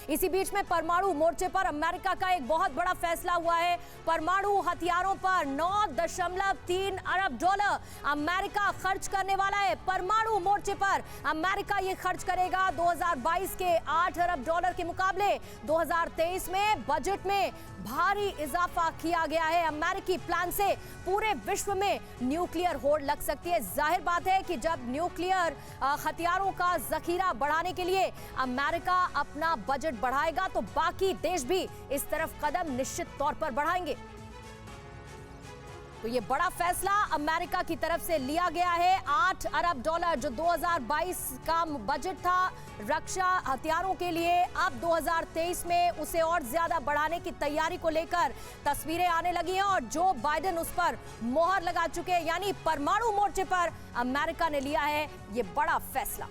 इसी बीच में परमाणु मोर्चे पर अमेरिका का एक बहुत बड़ा फैसला हुआ है। परमाणु हथियारों पर 9.3 अरब डॉलर अमेरिका खर्च करने वाला है। परमाणु मोर्चे पर अमेरिका ये खर्च करेगा। 2022 के 8 अरब डॉलर के मुकाबले 2023 में बजट में भारी इजाफा किया गया है। अमेरिकी प्लान से पूरे विश्व में न्यूक्लियर होड़ लग सकती है। जाहिर बात है कि जब न्यूक्लियर हथियारों का जखीरा बढ़ाने के लिए अमेरिका अपना बजट बढ़ाएगा तो बाकी देश भी इस तरफ कदम निश्चित तौर पर बढ़ाएंगे। तो ये बड़ा फैसला अमेरिका की तरफ से लिया गया है। 8 अरब डॉलर जो 2022 का बजट था रक्षा हथियारों के लिए, अब 2023 में उसे और ज्यादा बढ़ाने की तैयारी को लेकर तस्वीरें आने लगी हैं और जो बाइडेन उस पर मोहर लगा चुके हैं। यानी परमाणु मोर्चे पर अमेरिका ने लिया है ये बड़ा फैसला।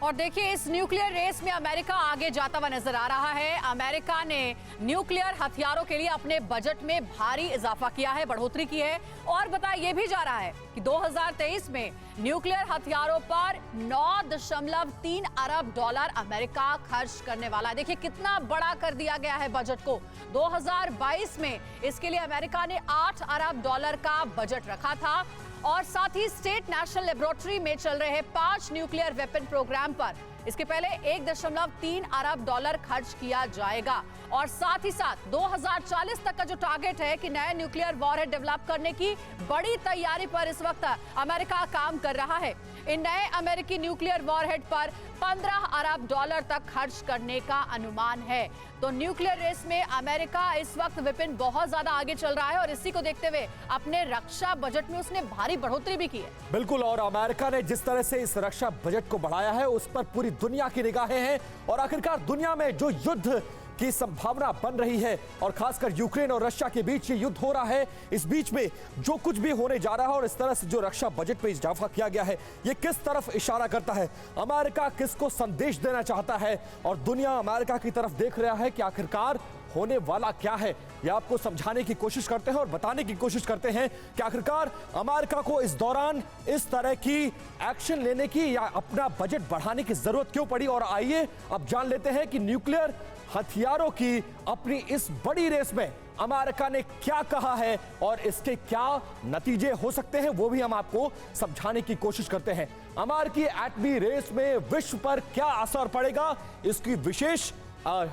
और देखिए इस न्यूक्लियर रेस में अमेरिका आगे जाता हुआ नजर आ रहा है। अमेरिका ने न्यूक्लियर हथियारों के लिए अपने बजट में भारी इजाफा किया है, बढ़ोतरी की है और बताया यह भी जा रहा है कि 2023 में न्यूक्लियर हथियारों पर 9.3 अरब डॉलर अमेरिका खर्च करने वाला है। देखिए कितना बड़ा कर दिया गया है बजट को। 2022 में इसके लिए अमेरिका ने 8 अरब डॉलर का बजट रखा था और साथ ही स्टेट नेशनल लेबोरेटरी में चल रहे 5 न्यूक्लियर वेपन प्रोग्राम पर इसके पहले 1.3 अरब डॉलर खर्च किया जाएगा। और साथ ही साथ 2040 तक का जो टारगेट है कि नए न्यूक्लियर वॉरहेड डेवलप करने की बड़ी तैयारी पर इस वक्त अमेरिका काम कर रहा है। इन नए अमेरिकी न्यूक्लियर वॉरहेड पर 15 अरब डॉलर तक खर्च करने का अनुमान है। तो न्यूक्लियर रेस में अमेरिका इस वक्त विपिन बहुत ज्यादा आगे चल रहा है और इसी को देखते हुए अपने रक्षा बजट में उसने भारी बढ़ोतरी भी की है। बिल्कुल, और अमेरिका ने जिस तरह से इस रक्षा बजट को बढ़ाया है उस पर पूरी दुनिया की निगाहें हैं और आखिरकार दुनिया में जो युद्ध की संभावना बन रही है और खासकर यूक्रेन और रशिया के बीच ये युद्ध हो रहा है, इस बीच में जो कुछ भी होने जा रहा है और इस तरह से जो रक्षा बजट पे इजाफा किया गया है ये किस तरफ इशारा करता है, अमेरिका किसको संदेश देना चाहता है और दुनिया अमेरिका की तरफ देख रहा है कि आखिरकार होने वाला क्या है। ये आपको समझाने की कोशिश करते हैं और बताने की कोशिश करते हैं कि आखिरकार अमेरिका को इस दौरान इस तरह की एक्शन लेने की या अपना बजट बढ़ाने की जरूरत क्यों पड़ी। और आइए अब जान लेते हैं कि न्यूक्लियर हथियारों की अपनी इस बड़ी रेस में अमेरिका ने क्या कहा है और इसके क्या नतीजे हो सकते हैं वो भी हम आपको समझाने की कोशिश करते हैं। अमेरिकी एटमी रेस में विश्व पर क्या असर पड़ेगा इसकी विशेष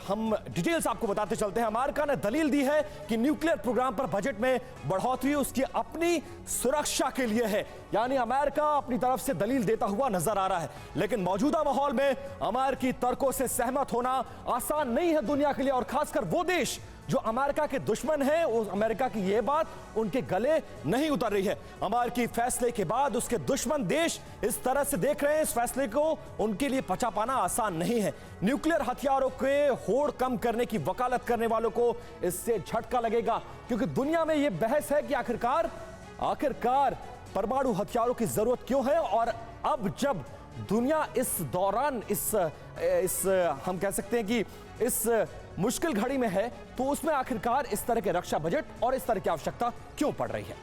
हम डिटेल्स आपको बताते चलते हैं। अमेरिका ने दलील दी है कि न्यूक्लियर प्रोग्राम पर बजट में बढ़ोतरी उसकी अपनी सुरक्षा के लिए है, यानी अमेरिका अपनी तरफ से दलील देता हुआ नजर आ रहा है। लेकिन मौजूदा माहौल में अमेरिकी तर्कों से सहमत होना आसान नहीं है दुनिया के लिए और खासकर वो देश जो अमेरिका के दुश्मन हैं, उस अमेरिका की यह बात उनके गले नहीं उतर रही है। अमेरिकी फैसले के बाद उसके दुश्मन देश इस तरह से देख रहे हैं, इस फैसले को उनके लिए पचा पाना आसान नहीं है। न्यूक्लियर हथियारों के होड़ कम करने की वकालत करने वालों को इससे झटका लगेगा क्योंकि दुनिया में यह बहस है कि आखिरकार परमाणु हथियारों की जरूरत क्यों है। और अब जब दुनिया इस दौरान इस हम कह सकते हैं कि इस मुश्किल घड़ी में है तो उसमें आखिरकार इस तरह के रक्षा बजट और इस तरह की आवश्यकता क्यों पड़ रही है।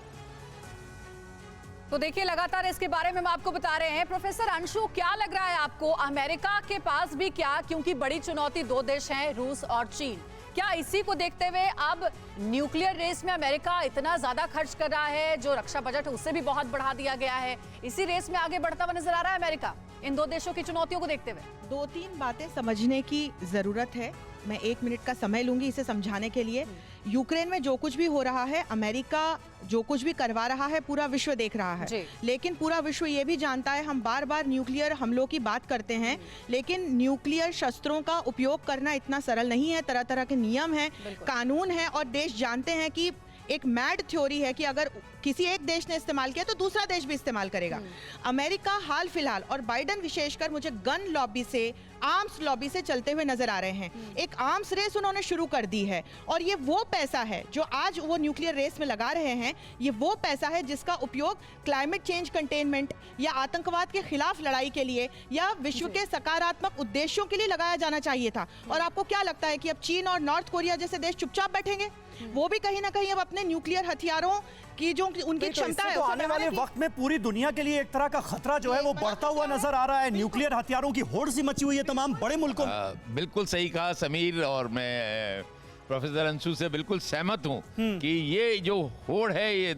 तो देखिए लगातार इसके बारे में हम आपको बता रहे हैं। प्रोफेसर अंशु, क्या लग रहा है आपको अमेरिका के पास भी क्या, क्योंकि बड़ी चुनौती 2 देश हैं, रूस और चीन, क्या इसी को देखते हुए अब न्यूक्लियर रेस में अमेरिका इतना ज्यादा खर्च कर रहा है, जो रक्षा बजट है उससे भी बहुत बढ़ा दिया गया है, इसी रेस में आगे बढ़ता हुआ नजर आ रहा है अमेरिका इन 2 देशों की चुनौतियों को देखते हुए? 2-3 बातें समझने की जरूरत है। मैं 1 मिनट का समय लूंगी इसे समझाने के लिए। यूक्रेन में जो कुछ भी हो रहा है, अमेरिका जो कुछ भी करवा रहा है, पूरा विश्व देख रहा है। लेकिन पूरा विश्व ये भी जानता है, हम बार बार न्यूक्लियर हमलों की बात करते हैं, लेकिन न्यूक्लियर शस्त्रों का उपयोग करना इतना सरल नहीं है। तरह तरह के नियम हैं, कानून है और देश जानते हैं कि एक मैड थ्योरी है कि अगर किसी एक देश ने इस्तेमाल किया तो दूसरा देश भी इस्तेमाल करेगा। अमेरिका हाल फिलहाल और बाइडेन विशेषकर मुझे गन लॉबी से, आर्म्स लॉबी से चलते हुए नजर आ रहे हैं। एक आर्म्स रेस उन्होंने शुरू कर दी है और ये वो पैसा है जो आज वो न्यूक्लियर रेस में लगा रहे हैं। ये वो पैसा है जिसका उपयोग क्लाइमेट चेंज कंटेनमेंट या आतंकवाद के खिलाफ लड़ाई के लिए या विश्व के सकारात्मक उद्देश्यों के लिए लगाया जाना चाहिए था। और आपको क्या लगता है कि अब चीन और नॉर्थ कोरिया जैसे देश चुपचाप बैठेंगे? वो भी कहीं ना कहीं अब अपने न्यूक्लियर हथियारों की जो उनकी क्षमता है तो उसको आने वाले बढ़ाने की- वक्त में पूरी दुनिया के लिए एक तरह का खतरा जो है वो बढ़ता हुआ नजर आ रहा है। न्यूक्लियर हथियारों की होड़ सी मची हुई है तमाम बड़े मुल्कों में। बिल्कुल सही कहा समीर, और मैं प्रोफेसर अंशु से बिल्कुल सहमत हूं कि ये जो होड़ है ये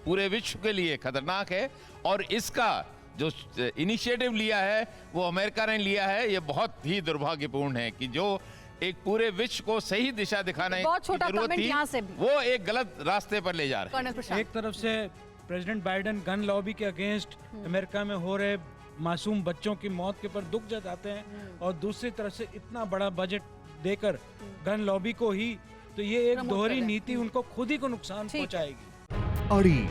पूरे विश्व के लिए खतरनाक है, और इसका जो इनिशिएटिव लिया है वो अमेरिका ने लिया है। ये बहुत ही दुर्भाग्यपूर्ण है कि जो एक पूरे विश्व को सही दिशा दिखाने बहुत की छोटा जरूरत कमेंट थी, यहाँ से भी। वो एक गलत रास्ते पर ले जा रहे हैं। कर्नल प्रशांत। एक तरफ से प्रेसिडेंट बाइडेन गन लॉबी के अगेंस्ट अमेरिका में हो रहे मासूम बच्चों की मौत के ऊपर दुख जताते हैं, और दूसरी तरफ से इतना बड़ा बजट देकर गन लॉबी को ही, तो ये एक प्रमोट दोहरी कर रहे हैं। नीति उनको खुद ही को नुकसान ठीक है। पहुंचाएगी। अड़ी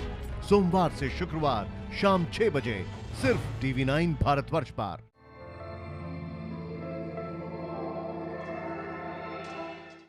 सोमवार से शुक्रवार शाम 6 बजे सिर्फ TV9 भारतवर्ष पर।